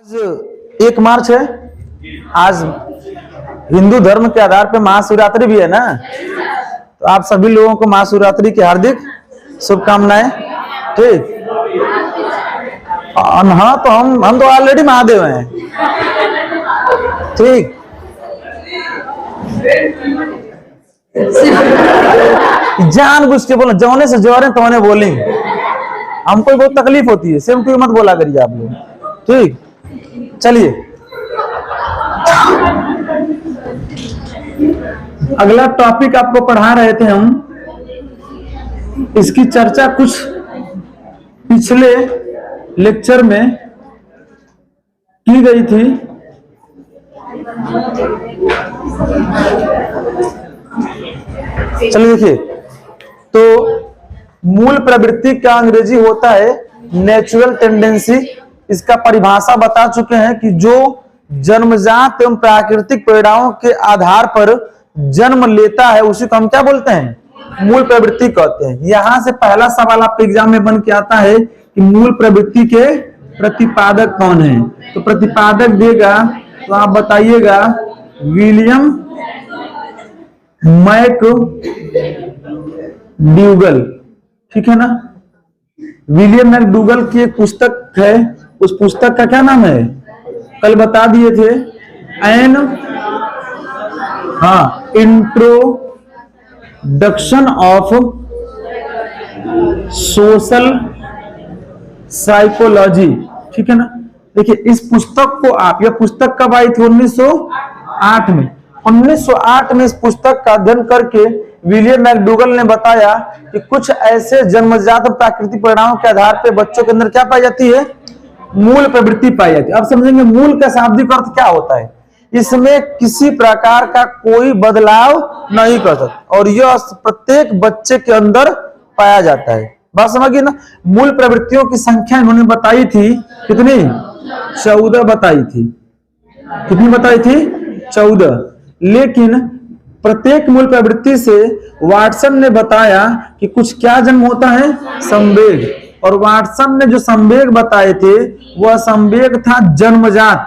आज 1 मार्च है। आज हिंदू धर्म के आधार पे महाशिवरात्रि भी है ना, तो आप सभी लोगों को महाशिवरात्रि की हार्दिक शुभकामनाएं। ठीक, हाँ तो हम तो ऑलरेडी महादेव हैं। ठीक, जानबूझ के बोलो, जौने से जोरे तौने बोलेंगे, हमको बहुत तकलीफ होती है, सेम टू मत बोला करिए आप लोग। ठीक, चलिए अगला टॉपिक आपको पढ़ा रहे थे हम, इसकी चर्चा कुछ पिछले लेक्चर में की गई थी। चलिए देखिए, तो मूल प्रवृत्ति का अंग्रेजी होता है नेचुरल टेंडेंसी। इसका परिभाषा बता चुके हैं कि जो जन्मजात एवं प्राकृतिक परिणामों के आधार पर जन्म लेता है उसी को हम क्या बोलते हैं, मूल प्रवृत्ति कहते हैं। यहां से पहला सवाल आपके एग्जाम में बन के आता है कि मूल प्रवृत्ति के प्रतिपादक कौन है। तो प्रतिपादक देगा तो आप बताइएगा विलियम मैकडूगल। ठीक है ना, विलियम मैकडूगल की एक पुस्तक है, उस पुस्तक का क्या नाम है, कल बता दिए थे, इंट्रोडक्शन ऑफ सोशल साइकोलॉजी। ठीक है ना, देखिए इस पुस्तक को आप, यह पुस्तक कब आई थी, 1908 में। 1908 में इस पुस्तक का अध्ययन करके विलियम मैकडूगल ने बताया कि कुछ ऐसे जन्मजात प्राकृतिक परिणामों के आधार पर बच्चों के अंदर क्या पाई जाती है, मूल प्रवृत्ति पाई जाती है। अब समझेंगे मूल का शाब्दिक अर्थ क्या होता है। इसमें किसी प्रकार का कोई बदलाव नहीं कर सकता और यह प्रत्येक बच्चे के अंदर पाया जाता है। बात समझिए ना, मूल प्रवृत्तियों की संख्या इन्होंने बताई थी कितनी, 14 बताई थी। कितनी बताई थी, 14। लेकिन प्रत्येक मूल प्रवृत्ति से वाटसन ने बताया कि कुछ क्या जन्म होता है, संवेग। और वाटसन ने जो संवेग बताए थे वह संवेग था जन्मजात।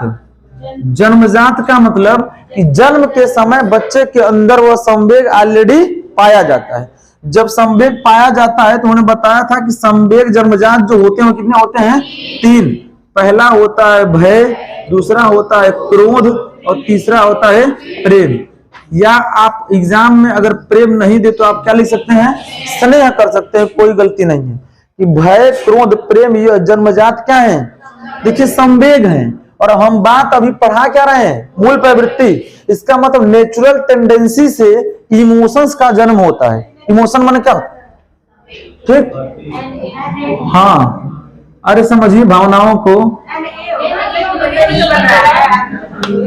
जन्मजात का मतलब कि जन्म के समय बच्चे के अंदर वह संवेग ऑलरेडी पाया जाता है। जब संवेग पाया जाता है तो उन्होंने बताया था कि संवेग जन्मजात जो होते हैं वो कितने होते हैं, 3। पहला होता है भय, दूसरा होता है क्रोध और तीसरा होता है प्रेम। या आप एग्जाम में अगर प्रेम नहीं दे तो आप क्या लिख सकते हैं, स्नेह कर सकते हैं, कोई गलती नहीं है। कि भय, क्रोध, प्रेम ये जन्मजात क्या है, देखिए संवेग हैं। और हम बात अभी पढ़ा क्या रहे हैं, मूल प्रवृत्ति। इसका मतलब नेचुरल टेंडेंसी से इमोशंस का जन्म होता है। इमोशन माने क्या, ठीक, हाँ, अरे समझिए भावनाओं को,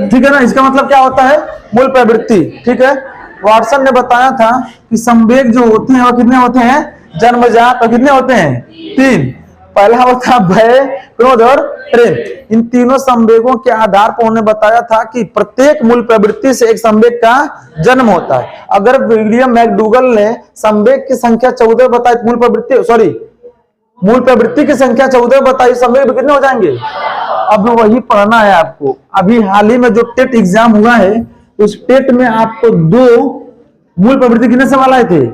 ठीक है ना। इसका मतलब क्या होता है, मूल प्रवृत्ति। ठीक है, वाटसन ने बताया था कि संवेग जो होते हैं वो कितने होते हैं, जन्मजात, और कितने होते हैं, 3। पहला होता है भय, क्रोध और प्रेम। इन तीनों संवेगों के आधार पर उन्होंने बताया था कि प्रत्येक मूल प्रवृत्ति से एक संवेग का जन्म होता है। अगर विलियम मैकडूगल ने संवेग की संख्या 14 बताई, मूल प्रवृत्ति की संख्या 14 बताई, संवेग कितने हो जाएंगे। अब वही पढ़ना है आपको। अभी हाल ही में जो टेट एग्जाम हुआ है, उस टेट में आपको 2 मूल प्रवृत्ति कितने सवाल आए थे,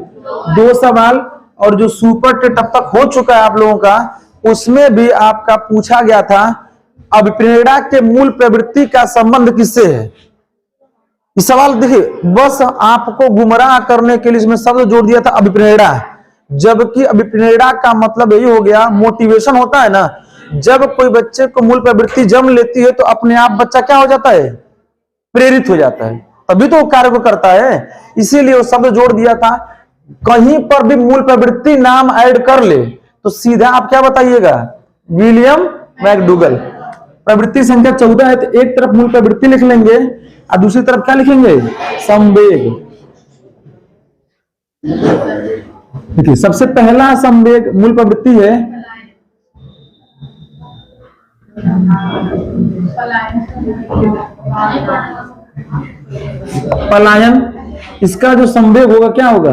2 सवाल। और जो सुपर टेट अब तक हो चुका है आप लोगों का, उसमें भी आपका पूछा गया था अभिप्रेरणा के मूल प्रवृत्ति का संबंध किससे है। इस सवाल देखिए, बस आपको गुमराह करने के लिए इसमें शब्द जोड़ दिया था अभिप्रेरणा, जबकि अभिप्रेरणा का मतलब यही हो गया, मोटिवेशन होता है ना। जब कोई बच्चे को मूल प्रवृत्ति जन्म लेती है तो अपने आप बच्चा क्या हो जाता है, प्रेरित हो जाता है, तभी तो कार्य को करता है। इसीलिए वो शब्द जोड़ दिया था। कहीं पर भी मूल प्रवृत्ति नाम ऐड कर ले तो सीधा आप क्या बताइएगा, विलियम मैकडूगल। प्रवृत्ति संख्या 14 है तो एक तरफ मूल प्रवृत्ति लिख लेंगे और दूसरी तरफ क्या लिखेंगे, संवेग। देखिए सबसे पहला संवेग मूल प्रवृत्ति है पलायन। इसका जो संवेग होगा क्या होगा,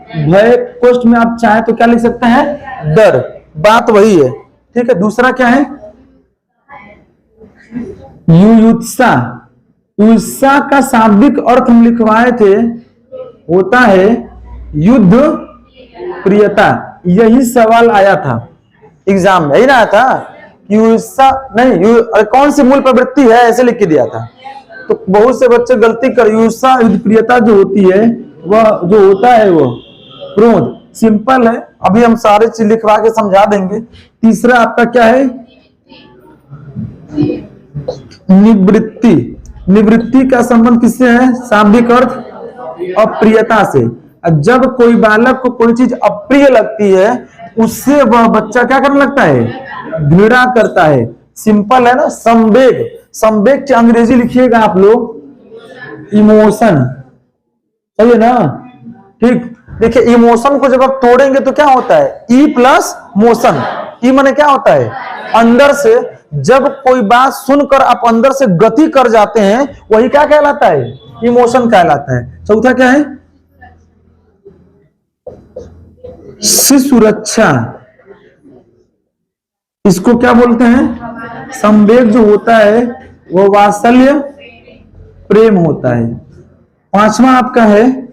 भय। कोष्ठ में आप चाहे तो क्या लिख सकते हैं, डर। बात वही है। ठीक है, दूसरा क्या है, युयुत्सा, युयुत्सा का शाब्दिक अर्थ हम लिखवाए थे, होता है युद्ध प्रियता। यही सवाल आया था एग्जाम में, यही ना आया था। युयुत्सा नहीं, कौन सी मूल प्रवृत्ति है ऐसे लिख के दिया था। तो बहुत से बच्चे गलती कर, युयुत्सा युद्ध प्रियता जो होती है वह जो होता है वो क्रोध। सिंपल है, अभी हम सारे चीज लिखवा के समझा देंगे। तीसरा आपका क्या है? निवृत्ति। निवृत्ति का संबंध किससे है? शाब्दिक अर्थ अप्रियता से। जब कोई बालक को कोई चीज अप्रिय लगती है, उससे वह बच्चा क्या करने लगता है? घृणा करता है। सिंपल है ना। संवेग, संवेग की अंग्रेजी लिखिएगा आप लोग, इमोशन। सही है ना? ठीक। देखिए, इमोशन को जब आप तोड़ेंगे तो क्या होता है? E plus motion. ई माने क्या होता है? अंदर से जब कोई बात सुनकर आप अंदर से गति कर जाते हैं, वही क्या कहलाता है? इमोशन कहलाता है। चौथा क्या है? सुरक्षा। इसको क्या बोलते हैं? संवेग जो होता है वो वात्सल्य प्रेम होता है। पांचवा आपका है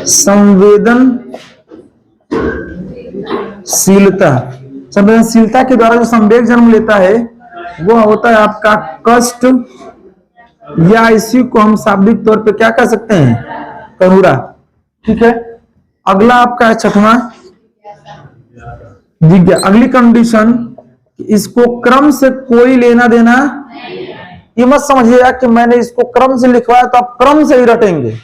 संवेदनशीलता। संवेदनशीलता के द्वारा जो संवेग जन्म लेता है वो होता है आपका कष्ट, या इसी को हम शाब्दिक तौर पे क्या कह सकते हैं? करुणा। ठीक है। अगला आपका है छठवां जिज्ञा। अगली कंडीशन, इसको क्रम से कोई लेना देना, ये मत समझिएगा कि मैंने इसको क्रम से लिखवाया तो आप क्रम से ही रटेंगे,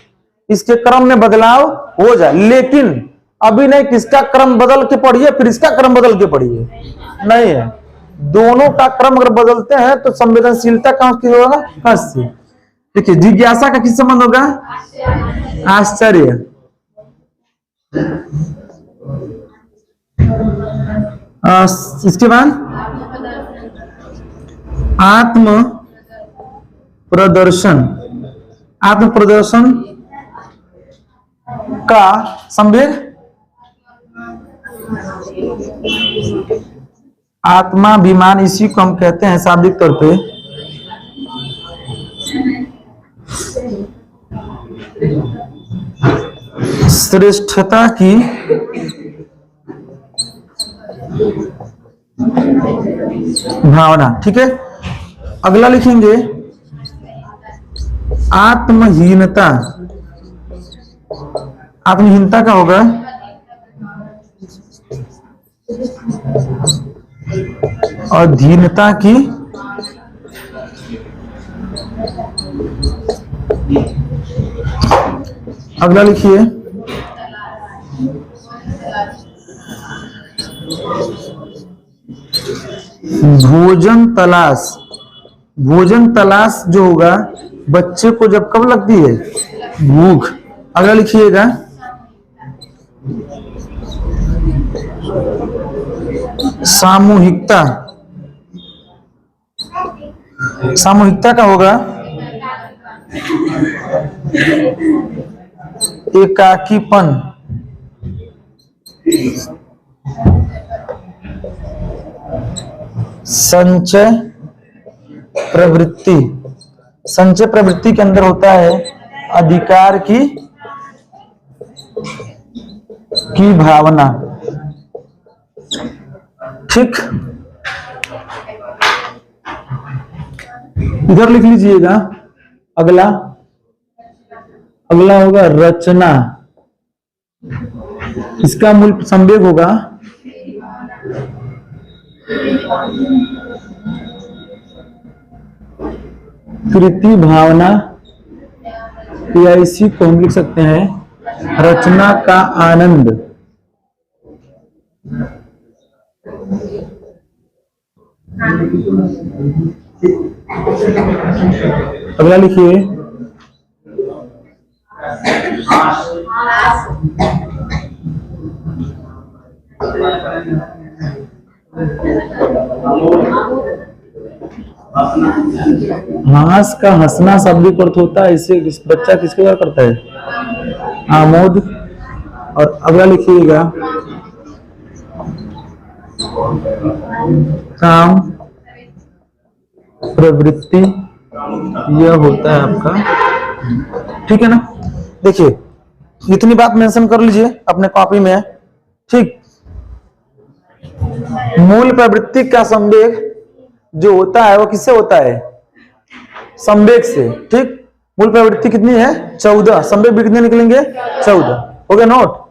इसके क्रम में बदलाव हो जाए। लेकिन अभी नहीं कि इसका क्रम बदल के पढ़िए फिर इसका क्रम बदल के पढ़िए, नहीं है। दोनों का क्रम अगर बदलते हैं तो संवेदनशीलता का होगा हस्त। देखिए, जिज्ञासा का किस संबंध होगा? आश्चर्य। इसके बाद आत्म प्रदर्शन। आत्म प्रदर्शन का संवेग आत्माभिमान, इसी को हम कहते हैं शाब्दिक तौर पे श्रेष्ठता की भावना। ठीक है। अगला लिखेंगे आत्महीनता। आत्महीनता का होगा अधीनता की अगला लिखिए भोजन तलाश। भोजन तलाश जो होगा बच्चे को जब कब लगती है? भूख। अगला लिखिएगा सामूहिकता। सामूहिकता का होगा एकाकीपन। संचय प्रवृत्ति। संचय प्रवृत्ति के अंदर होता है अधिकार की भावना। ठीक। इधर लिख लीजिएगा अगला। अगला होगा रचना। इसका मूल संवेग होगा कृति भावना, या इसी को हम लिख सकते हैं रचना का आनंद। अगला लिखिए हास का हंसना शाब्दिक अर्थ होता है। इसे बच्चा किसके द्वारा करता है? आमोद। और अगला लिखिएगा काम प्रवृत्ति यह होता है आपका, ठीक है ना। देखिए इतनी बात मेंशन कर लीजिए अपने कॉपी में, ठीक। मूल प्रवृत्ति का संवेग जो होता है वो किससे होता है? संवेग से, ठीक। मूल प्रवृत्ति कितनी है? 14। संवेग भी कितने निकलेंगे? 14। हो गया नोट।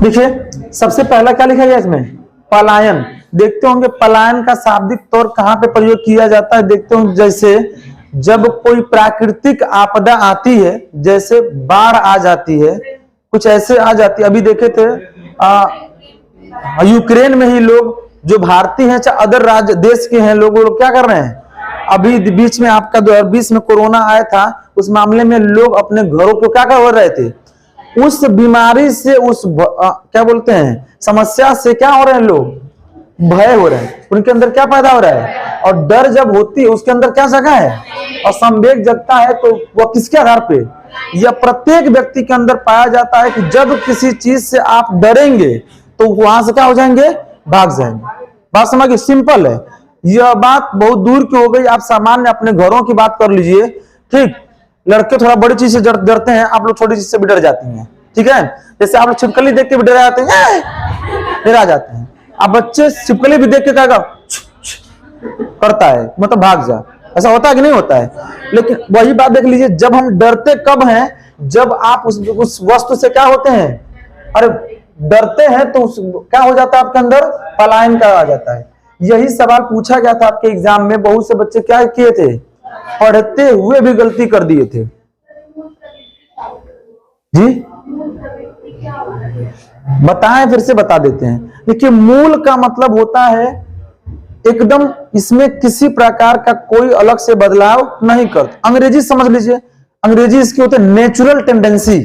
देखिए सबसे पहला क्या लिखा गया इसमें? पलायन। देखते होंगे पलायन का शाब्दिक तौर कहां पे प्रयोग किया जाता है? देखते होंगे जैसे जब कोई प्राकृतिक आपदा आती है, जैसे बाढ़ आ जाती है, कुछ ऐसे आ जाती है। अभी देखे थे यूक्रेन में ही लोग जो भारतीय हैं चाहे अदर राज्य देश के हैं लोग क्या कर रहे हैं? अभी बीच में आपका 2020 में कोरोना आया था, उस मामले में लोग अपने घरों को क्या कर रहे थे? उस बीमारी से, उस क्या बोलते हैं, समस्या से क्या हो रहे हैं? लोग भय हो रहे हैं, उनके अंदर क्या पैदा हो रहा है? और डर जब होती है उसके अंदर क्या जगह है? और संवेग जगता है, तो वह किसके आधार पे? यह प्रत्येक व्यक्ति के अंदर पाया जाता है कि जब किसी चीज से आप डरेंगे तो वहां से क्या हो जाएंगे? भाग जाएंगे। बात समझिए, सिंपल है। यह बात बहुत दूर की हो गई, आप सामान्य अपने घरों की बात कर लीजिए, ठीक। लड़के थोड़ा बड़ी चीज से डरते हैं, आप लोग छोटी चीज से भी डर जाती हैं, ठीक है। जैसे आप लोग छिपकली देख के भी डरा जाते हैं, डरा जाते हैं। आप बच्चे छिपकली भी देख के क्या करता है, मतलब भाग जा, ऐसा होता है कि नहीं होता है? लेकिन वही बात देख लीजिए, जब हम डरते कब हैं? जब आप उस वस्तु से क्या होते हैं? अरे डरते हैं तो क्या हो जाता है आपके अंदर? पलायन का आ जाता है। यही सवाल पूछा गया था आपके एग्जाम में। बहुत से बच्चे क्या किए थे? पढ़ते हुए भी गलती कर दिए थे जी। बताएं, फिर से बता देते हैं। देखिए मूल का मतलब होता है एकदम, इसमें किसी प्रकार का कोई अलग से बदलाव नहीं करता। अंग्रेजी समझ लीजिए, अंग्रेजी इसकी होती है नेचुरल टेंडेंसी,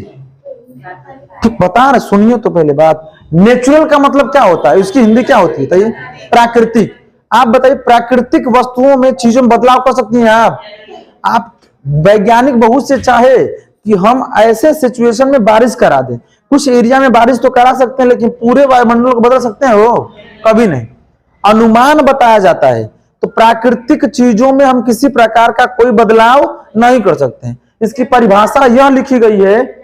ठीक। बता रहे, सुनिए तो पहले बात। नेचुरल का मतलब क्या होता है? उसकी हिंदी क्या होती है? तो ये प्राकृतिक। आप बताइए, प्राकृतिक वस्तुओं में चीजों में बदलाव कर सकती हैं आप वैज्ञानिक बहुत से चाहे कि हम ऐसे सिचुएशन में बारिश करा दें, कुछ एरिया में बारिश तो करा सकते हैं, लेकिन पूरे वायुमंडल को बदल सकते हैं? वो कभी नहीं। अनुमान बताया जाता है। तो प्राकृतिक चीजों में हम किसी प्रकार का कोई बदलाव नहीं कर सकते हैं। इसकी परिभाषा यह लिखी गई है,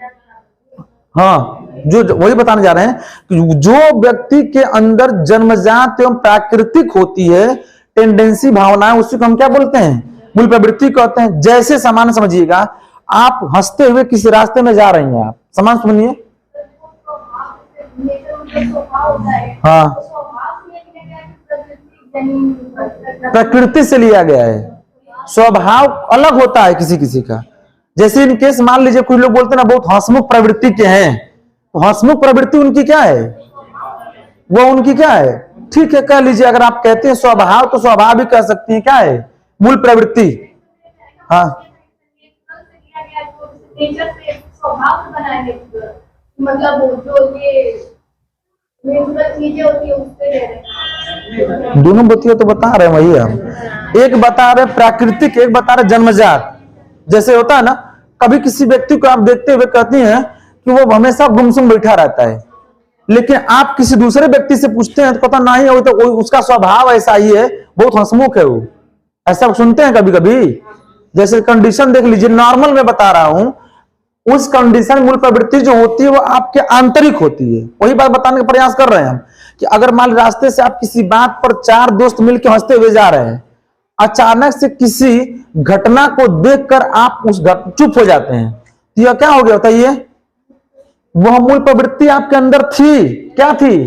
हाँ, जो वही बताने जा रहे हैं कि जो व्यक्ति के अंदर जन्मजात एवं प्राकृतिक होती है टेंडेंसी, भावनाएं, उसी को हम क्या बोलते हैं? मूल प्रवृत्ति कहते हैं। जैसे सामान्य समझिएगा, आप हंसते हुए किसी रास्ते में जा रही हैं, आप सामान सुनिए, हाँ, प्रकृति से लिया गया है। स्वभाव अलग होता है किसी किसी का। जैसे इन केस मान लीजिए कुछ लोग बोलते हैं ना बहुत हंसमुख प्रवृत्ति के हैं, तो हंसमुख प्रवृत्ति उनकी क्या है? वो उनकी क्या है? ठीक है, कह लीजिए। अगर आप कहते हैं स्वभाव, तो स्वभाव भी कह सकती हैं क्या है? मूल प्रवृत्ति। हाँ, मतलब जो ये चीजें होती है उससे दोनों बतिया तो बता रहे हैं वही हम। एक बता रहे प्राकृतिक, एक बता रहे जन्मजात। जैसे होता है ना, कभी किसी व्यक्ति को आप देखते हुए कहती हैं कि वो हमेशा गुमसुम बैठा रहता है, लेकिन आप किसी दूसरे व्यक्ति से पूछते हैं तो पता नहीं है, तो उसका स्वभाव ऐसा ही है, बहुत हंसमुख है वो। ऐसा सुनते हैं कभी कभी। जैसे कंडीशन देख लीजिए, नॉर्मल में बता रहा हूं, उस कंडीशन मूल प्रवृत्ति जो होती है वो आपके आंतरिक होती है। वही बात बताने का प्रयास कर रहे हैं हम कि अगर मान रास्ते से आप किसी बात पर 4 दोस्त मिलकर हंसते हुए जा रहे हैं, अचानक से किसी घटना को देखकर आप चुप हो जाते हैं, तो यह क्या हो गया? बताइए, वह मूल प्रवृत्ति आपके अंदर थी, क्या थी?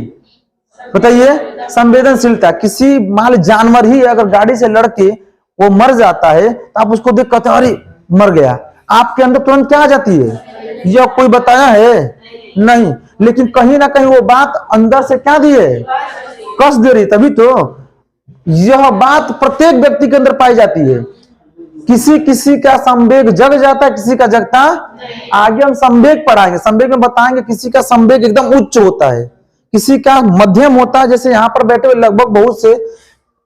बताइए, संवेदनशीलता। किसी मान जानवर ही अगर गाड़ी से लड़के वो मर जाता है, तो आप उसको देख कहते हैं अरे मर गया, आपके अंदर तुरंत क्या आ जाती है? यह कोई बताया है? नहीं। लेकिन कहीं ना कहीं वो बात अंदर से क्या दी है? कष्ट दे रही। तभी तो यह बात प्रत्येक व्यक्ति के अंदर पाई जाती है। किसी किसी का संवेग जग जाता है, किसी का जगता। आगे हम संवेग पढ़ाएंगे, संवेग में बताएंगे किसी का संवेग एकदम उच्च होता है, किसी का मध्यम होता है। जैसे यहां पर बैठे हुए लगभग बहुत से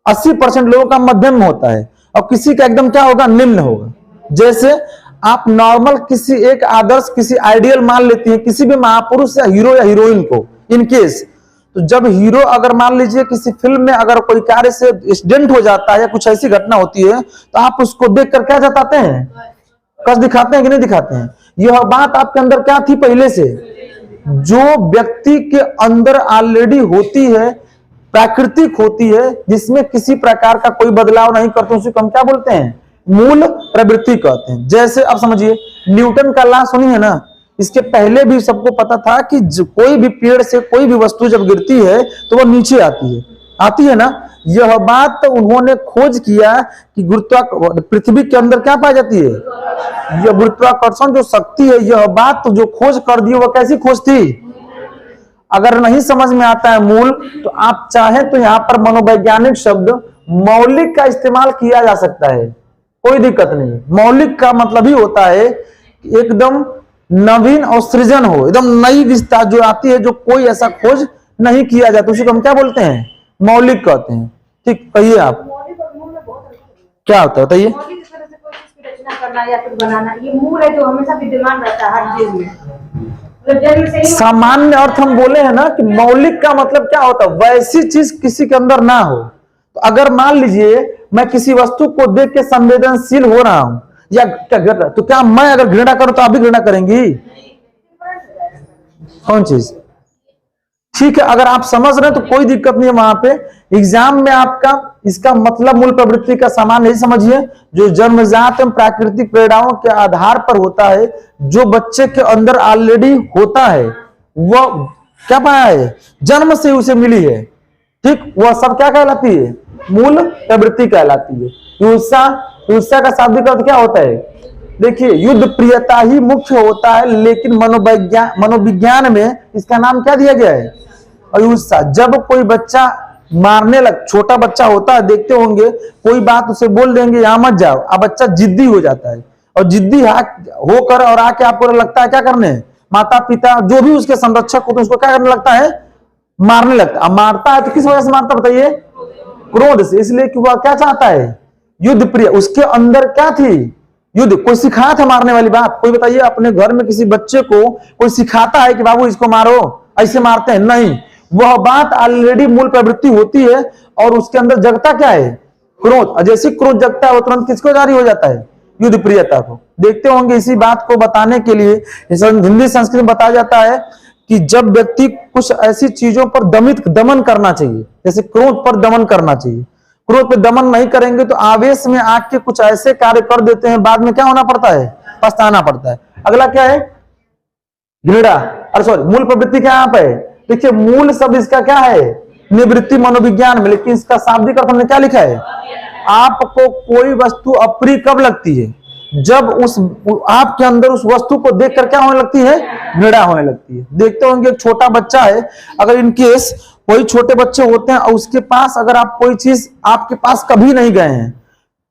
80% लोगों का मध्यम में होता है और किसी का एकदम क्या होगा, निम्न होगा। जैसे आप नॉर्मल किसी एक आदर्श किसी आइडियल मान लेती है किसी भी महापुरुष या हीरो या हीरोइन को, इन केस, तो जब हीरो अगर मान लीजिए किसी फिल्म में अगर कोई कार्य से एक्सीडेंट हो जाता है या कुछ ऐसी घटना होती है तो आप उसको देखकर क्या जताते हैं, कष्ट दिखाते हैं कि नहीं दिखाते हैं। यह बात आपके अंदर क्या थी पहले से, जो व्यक्ति के अंदर ऑलरेडी होती है, प्राकृतिक होती है, जिसमें किसी प्रकार का कोई बदलाव नहीं करते, उसे हम क्या बोलते हैं, मूल प्रवृत्ति कहते हैं। जैसे अब समझिए न्यूटन का लॉ सुनी है ना, इसके पहले भी सबको पता था कि कोई भी पेड़ से कोई भी वस्तु जब गिरती है तो वो नीचे आती है ना। यह बात उन्होंने खोज किया कि पृथ्वी के अंदर क्या पाई जाती है, यह गुरुत्वाकर्षण जो शक्ति है, यह बात जो खोज कर दी वो कैसी खोज थी। अगर नहीं समझ में आता है मूल, तो आप चाहे तो यहाँ पर मनोवैज्ञानिक शब्द मौलिक का इस्तेमाल किया जा सकता है, कोई दिक्कत नहीं। मौलिक का मतलब ही होता है एकदम नवीन और सृजन हो, एकदम नई विस्तार जो आती है, जो कोई ऐसा खोज नहीं किया जाता, उसे हम क्या बोलते हैं, मौलिक कहते हैं। ठीक, कहिए आप क्या होता है, बताइए। मौलिक इस तरह से कोई चीज की रचना करना या फिर बनाना, ये मूल है जो हमेशा विद्यमान रहता है हर चीज में। जन्म से ही सामान्य अर्थ हम बोले हैं ना कि मौलिक का मतलब क्या होता है, वैसी चीज किसी के अंदर ना हो। तो अगर मान लीजिए मैं किसी वस्तु को देख के संवेदनशील हो रहा हूं या क्या, तो क्या मैं अगर घृणा करूं तो आप भी घृणा करेंगी, कौन चीज। ठीक है, अगर आप समझ रहे हैं तो कोई दिक्कत नहीं है। वहां पे एग्जाम में आपका इसका मतलब मूल प्रवृत्ति का समान नहीं समझिए, जो जन्मजात एवं प्राकृतिक प्रेरणाओं के आधार पर होता है, जो बच्चे के अंदर ऑलरेडी होता है, वह क्या पाया है, जन्म से उसे मिली है। ठीक, वह सब क्या कहलाती है, मूल प्रवृत्ति कहलाती है। ईर्ष्या का शाब्दिक अर्थ क्या होता है, देखिए युद्ध प्रियता ही मुख्य होता है, लेकिन मनोविज्ञान में इसका नाम क्या दिया गया है, अयुष्सा। जब कोई बच्चा मारने लग, छोटा बच्चा होता है, देखते होंगे कोई बात उसे बोल देंगे यहां मत जाओ, अब बच्चा जिद्दी हो जाता है और जिद्दी होकर और आके आपको लगता है क्या करने, माता पिता जो भी उसके संरक्षक होते हैं उसको क्या करने लगता है, मारने लगता है। अब मारता है तो किस वजह से मारता बताइए, क्रोध से, इसलिए कि वह क्या चाहता है, युद्ध प्रिय। उसके अंदर क्या थी, युद्ध। कोई सिखाया था मारने वाली बात, कोई बताइए अपने घर में किसी बच्चे को कोई सिखाता है कि बाबू इसको मारो, ऐसे मारते हैं, नहीं। वह बात ऑलरेडी मूल प्रवृत्ति होती है और उसके अंदर जगता क्या है, क्रोध। जैसे क्रोध जगता है वो तुरंत किसको जारी हो जाता है, युद्ध प्रियता को। देखते होंगे इसी बात को बताने के लिए हिंदी संस्कृत में बताया जाता है कि जब व्यक्ति कुछ ऐसी चीजों पर दमन करना चाहिए, जैसे क्रोध पर दमन करना चाहिए, क्रोध पे दमन नहीं करेंगे तो आवेश में आके कुछ ऐसे कार्य कर देते हैं, बाद में क्या होना पड़ता है, पछताना पड़ता है। अगला क्या है, घृणा, अरे सॉरी, मूल प्रवृत्ति क्या यहाँ पे है, देखिए मूल शब्द इसका क्या है, निवृत्ति मनोविज्ञान में, लेकिन इसका शाब्दिक अर्थ हमने क्या लिखा है, आपको कोई वस्तु अप्रिय कब लगती है, जब आपके अंदर उस वस्तु को देखकर क्या होने लगती है, घृणा होने लगती है। देखते होंगे एक छोटा बच्चा है, अगर इनकेस कोई छोटे बच्चे होते हैं और उसके पास अगर आप कोई चीज, आपके पास कभी नहीं गए हैं,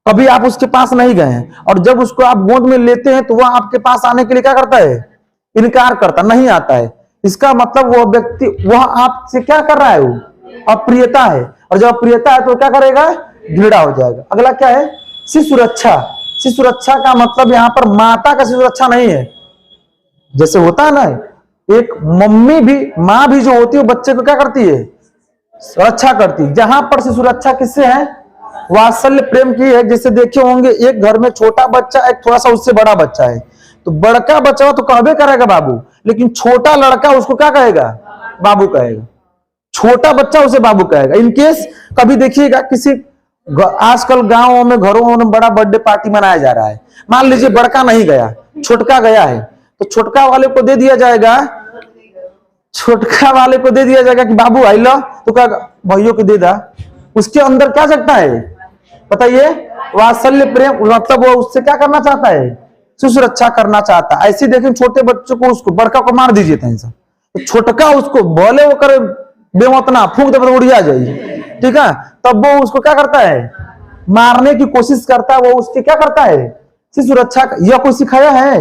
कभी आप उसके पास नहीं गए हैं, और जब उसको आप गोद में लेते हैं तो वह आपके पास आने के लिए क्या करता है, इनकार करता, नहीं आता है। इसका मतलब वह व्यक्ति, वह आपसे क्या कर रहा है, वो अप्रियता है, और जब अप्रियता है तो क्या करेगा, घृणा हो जाएगा। अगला क्या है, शिशु रक्षा। शिशु रक्षा का मतलब यहाँ पर माता का शिशु रक्षा नहीं है, जैसे होता है ना एक मम्मी भी, माँ भी जो होती है वो बच्चे को क्या करती है, रक्षा करती है। जहां पर शिशु रक्षा किससे है, वात्सल्य प्रेम की है। जैसे देखे होंगे एक घर में छोटा बच्चा, एक थोड़ा सा उससे बड़ा बच्चा है, तो बड़का बच्चा तो कहबे करेगा बाबू, लेकिन छोटा लड़का उसको क्या कहेगा, बाबू कहेगा, छोटा बच्चा उसे बाबू कहेगा। इनकेस कभी देखिएगा किसी आजकल गांवों में, घरों में बड़ा बर्थडे पार्टी मनाया जा रहा है, मान लीजिए बड़का नहीं गया, छोटका गया है, तो छोटका वाले को दे दिया जाएगा, छोटका वाले को दे दिया जाएगा कि बाबू आई लो, तो क्या भाइयों को दे दा। उसके अंदर क्या जगता है बताइए, वात्सल्य प्रेम, मतलब वो उससे क्या करना चाहता है, शिशु रक्षा करना चाहता है। ऐसे देखें छोटे बच्चों को, उसको बड़का को मार दीजिए तो छोटका उसको भले वो करे बेमतना फूंक दे उड़िया जाइए, ठीक है, तब वो उसको क्या करता है, मारने की कोशिश करता है, वो उसकी क्या करता है, शिशु रक्षा। यह कोई सिखाया है,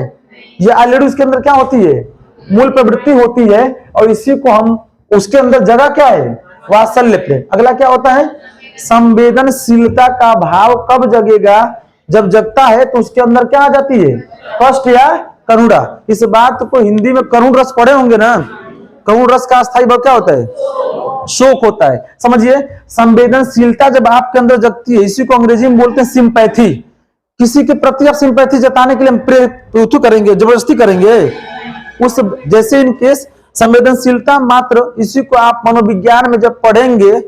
ये ऑलरेडी उसके अंदर क्या होती है, मूल प्रवृत्ति होती है, और इसी को हम, उसके अंदर जगह क्या है, वात्सल्य प्रेम। अगला क्या होता है, संवेदनशीलता का भाव कब जगेगा? जब जगता है तो उसके अंदर क्या आ जाती है? कष्ट या करुणा। इस बात को हिंदी में करुण रस पढ़े होंगे ना। करुण रस का अस्थायी भाव क्या होता है? शोक होता है। समझिए, संवेदनशीलता जब आपके अंदर जगती है, इसी को अंग्रेजी में बोलते हैं सिंपैथी। किसी के प्रति आप सिंपैथी जताने के लिए हम प्रेरित करेंगे, जबरदस्ती करेंगे उस, जैसे इन केस संवेदनशीलता मात्र, इसी को आप मनोविज्ञान में जब पढ़ेंगे,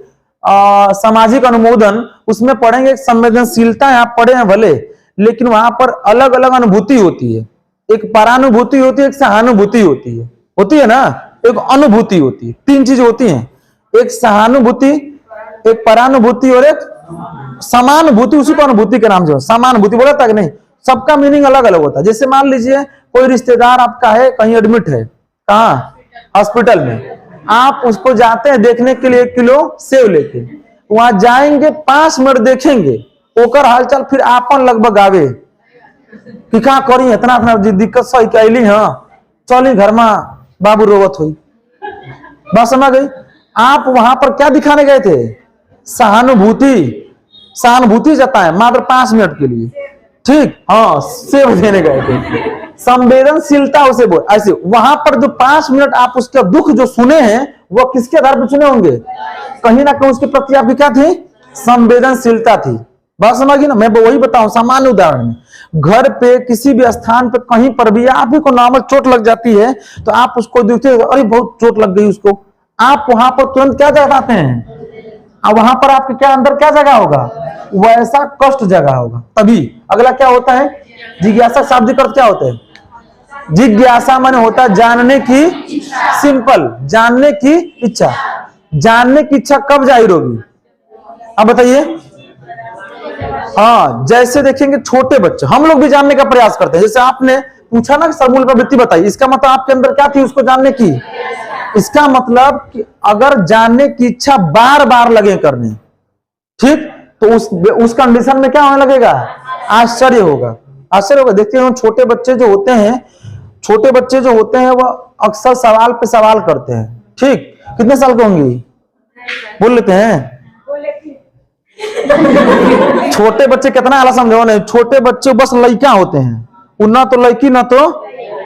सामाजिक अनुमोदन, उसमें पढ़ेंगे संवेदनशीलता आप पढ़े हैं भले, लेकिन वहां पर अलग अलग अनुभूति होती है। एक परानुभूति होती है, एक सहानुभूति होती है ना, एक अनुभूति होती है। 3 चीज होती हैं, एक सहानुभूति, एक परानुभूति और एक समानुभूति। उसी को अनुभूति के नाम से समानुभूति बोला था कि नहीं? सबका मीनिंग अलग अलग होता है। जैसे मान लीजिए कोई रिश्तेदार आपका है, कहीं एडमिट है, कहाँ? हॉस्पिटल में। आप उसको जाते हैं देखने के लिए 1 किलो सेव लेके, वहां जाएंगे, 5 मिनट देखेंगे, ओकर हालचाल फिर आपन लगभग आवे कि क्या करी, इतना दिक्कत सही कैली, हाँ चली घर में बाबू रोवत हुई, बस समझ गई। आप वहां पर क्या दिखाने गए थे? सहानुभूति जताएं मात्र 5 मिनट के लिए, ठीक, हाँ सेव देने गए थे। संवेदनशीलता उसे बोल, ऐसे वहां पर जो 5 मिनट आप उसके दुख जो सुने हैं, वो किसके आधार पर सुने होंगे? कहीं ना कहीं उसके प्रति आपकी क्या थी? संवेदनशीलता थी। बात समझिए ना। मैं वही बताऊं, सामान्य उदाहरण में, घर पे किसी भी स्थान पे कहीं पर भी आप ही को नॉर्मल चोट लग जाती है, तो आप उसको देखते हैं, अरे बहुत चोट लग गई उसको, आप वहां पर तुरंत क्या जगाते हैं? अब वहां पर आपके क्या अंदर क्या जगह होगा? वैसा कष्ट जगह होगा। तभी अगला क्या होता है? जिज्ञासा। शाब्दिक अर्थ क्या होता है? जिज्ञासा माने होता है जानने की, सिंपल, जानने की इच्छा। जानने की इच्छा कब जाहिर होगी? अब बताइए। हाँ, जैसे देखेंगे छोटे बच्चे, हम लोग भी जानने का प्रयास करते हैं। जैसे आपने पूछा ना समूल प्रवृत्ति बताई, इसका मतलब आपके अंदर क्या थी उसको जानने की? इसका मतलब कि अगर जानने की इच्छा बार बार लगे करने, ठीक, तो उस कंडीशन में क्या होने लगेगा? आश्चर्य होगा। आश्चर्य होगा। देखते हैं छोटे बच्चे जो होते हैं वो अक्सर सवाल पे सवाल करते हैं, ठीक। कितने साल के होंगी? बोल लेते हैं। छोटे बच्चे कितना आला समझो नहीं, छोटे बच्चे बस लड़का होते हैं, ना तो लड़की ना तो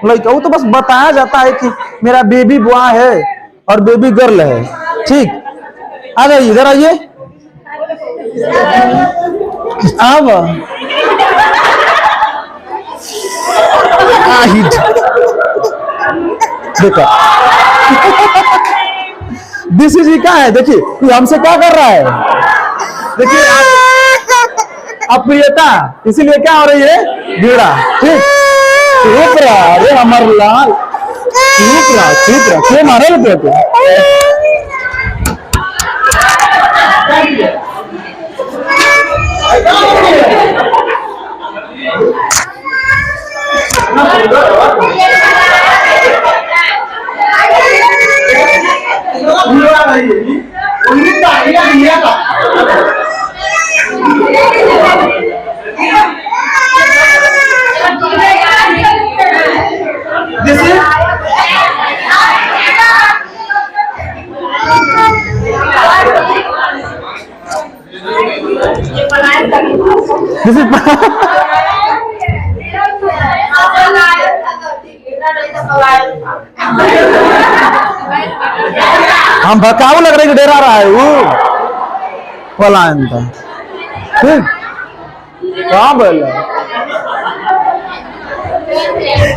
लड़का, वो तो बस बताया जाता है कि मेरा बेबी बॉय है और बेबी गर्ल है, ठीक। आ जाइए, इधर आइए। अब देखो दिस इज क्या है, देखिए ये हमसे क्या कर रहा है, देखिए अप्रियता, इसीलिए क्या हो रही है? भीड़ा, ठीक। चुप रहा, अरे हमार लाल, चुप रहा, क्यों मारे लगते हो? हम भकाऊ लग रहे कि डरा रहा है वो पलायन था, ठीक। कहाँ बोल रहा?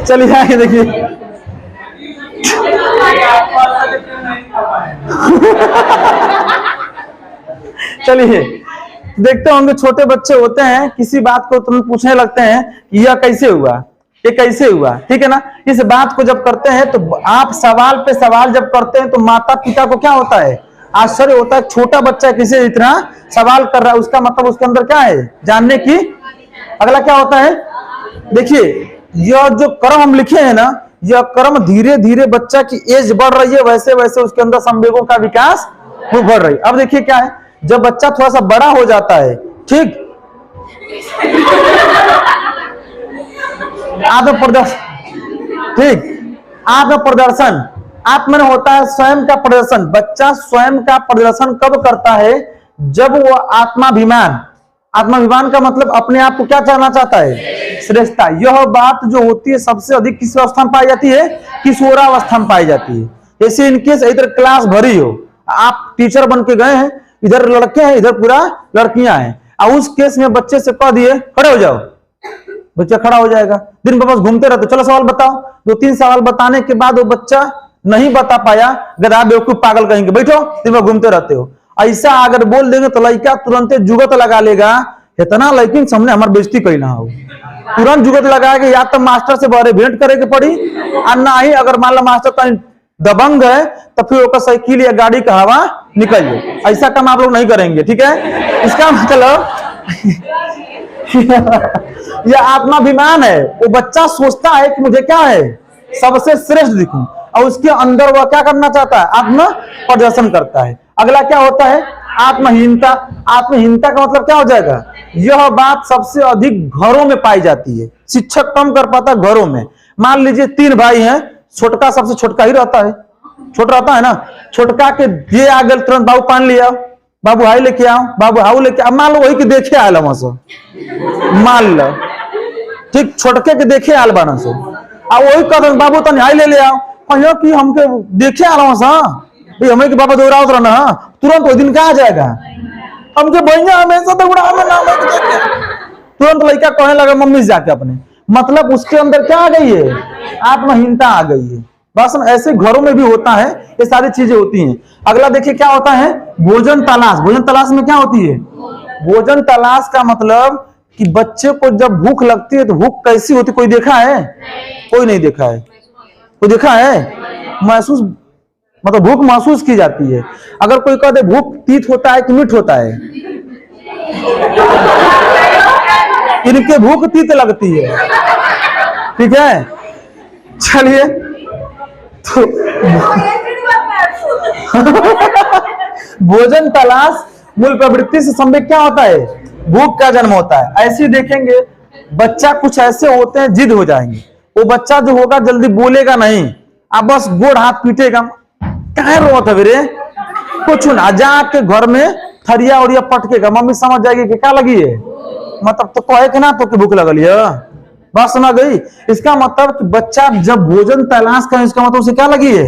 चलिए आगे देखिए। चलिए देखते होंगे छोटे बच्चे होते हैं, किसी बात को तुरंत पूछने लगते हैं कि यह कैसे हुआ, ये कैसे हुआ, ठीक है ना। इस बात को जब करते हैं तो आप सवाल पे सवाल जब करते हैं तो माता पिता को क्या होता है? आश्चर्य होता है। छोटा बच्चा किसी इतना सवाल कर रहा है, उसका मतलब उसके अंदर क्या है? जानने की। अगला क्या होता है? देखिए यह जो कर्म हम लिखे हैं ना, यह कर्म धीरे धीरे बच्चा की एज बढ़ रही है, वैसे वैसे उसके अंदर संवेगों का विकास वो बढ़ रही है। अब देखिए क्या है, जब बच्चा थोड़ा सा बड़ा हो जाता है, ठीक, आत्म प्रदर्शन, ठीक, आत्म प्रदर्शन, आत्मन होता है स्वयं का प्रदर्शन। बच्चा स्वयं का प्रदर्शन कब करता है? जब वो आत्माभिमान का मतलब अपने आप को क्या चाहना चाहता है, श्रेष्ठता। यह बात जो होती है सबसे अधिक किस अवस्था में पाई जाती है, किशोरावस्था में पाई जाती है। जैसे इनकेस इधर क्लास भरी हो, आप टीचर बन के गए हैं, इधर लड़के हैं इधर पूरा लड़कियां हैं, और उस केस में बच्चे से कह दिए खड़े हो जाओ, बच्चा खड़ा हो जाएगा। दिन भर बस घूमते रहते, चलो सवाल बताओ। 2-3 सवाल बताने के बाद वो बच्चा नहीं बता पाया, गधा बेवकूफ पागल कहेंगे, बैठो दिन भर घूमते रहते हो। ऐसा अगर बोल देंगे तो लड़का तुरंत जुगत लगा लेगा, इतना लेकिन सामने हमारी बेइज्जती कही ना हो, तुरंत जुगत लगाएगा। या तो मास्टर से बारे भेंट करे के पड़ी, और ना ही अगर मान लो मास्टर तो दबंग है तो फिर उसका साइकिल या गाड़ी का हवा निकल जाए। ऐसा काम आप लोग नहीं करेंगे, ठीक है। इसका मतलब यह आत्माभिमान है। वो बच्चा सोचता है कि मुझे क्या है, सबसे श्रेष्ठ दिखूं, और उसके अंदर वह क्या करना चाहता है, आत्म प्रदर्शन करता है। अगला क्या होता है, आत्महीनता। आत्महीनता का मतलब क्या हो जाएगा, यह बात सबसे अधिक घरों में पाई जाती है। शिक्षक कम कर पाता घरों में। मान लीजिए 3 भाई हैं, छोटका सबसे छोटका ही रहता है, छोटा रहता है ना, छोटका के ये आ गए तुरंत बाबू पान लिया, बाबू हाई लेके आओ, बाबू हाउ लेके आओ। मान लो वही के देखे आयल वहां से, मान लो ठीक, छोटके के देखे आयल बना से, और वही कहते बाबू तन हाई ले आओ, कहियो कि हमके देखे आल वहां से, हमें कि बाबा दोहरावत रहना, तुरंत वही दिन क्या आ जाएगा, हमके भैया हमेशा तो उड़ा में नाम है, तुरंत लड़का कहने लगा मम्मी से जाके अपने, मतलब उसके अंदर क्या आ गई है, आत्महीनता आ गई है। बस ऐसे घरों में भी होता है, ये सारी चीजें होती हैं। अगला देखिए क्या होता है, भोजन तलाश। भोजन तलाश में क्या होती है, भोजन तलाश का मतलब कि बच्चे को जब भूख लगती है तो भूख कैसी होती, कोई देखा है, कोई नहीं देखा है, कोई देखा है, महसूस मतलब भूख महसूस की जाती है। अगर कोई कह दे भूख तीत होता है कि मीठ होता है, इनके भूख तीत लगती है, ठीक है। चलिए तो भोजन तलाश मूल प्रवृत्ति से संबंधित क्या होता है, भूख का जन्म होता है। ऐसे देखेंगे बच्चा कुछ ऐसे होते हैं जिद हो जाएंगे, वो बच्चा जो होगा जल्दी बोलेगा नहीं, आप बस गोड़ हाथ पीटेगा, क्या रोत है रे, कुछ ना, जाके घर में थरिया उरिया पटकेगा, मम्मी समझ जाएगी कि क्या लगी है, मतलब तो कहे कि ना तो कि भूख लगल है, बात समझ गई। इसका मतलब कि बच्चा जब भोजन तलाश करे, इसका मतलब उसे क्या लगी है,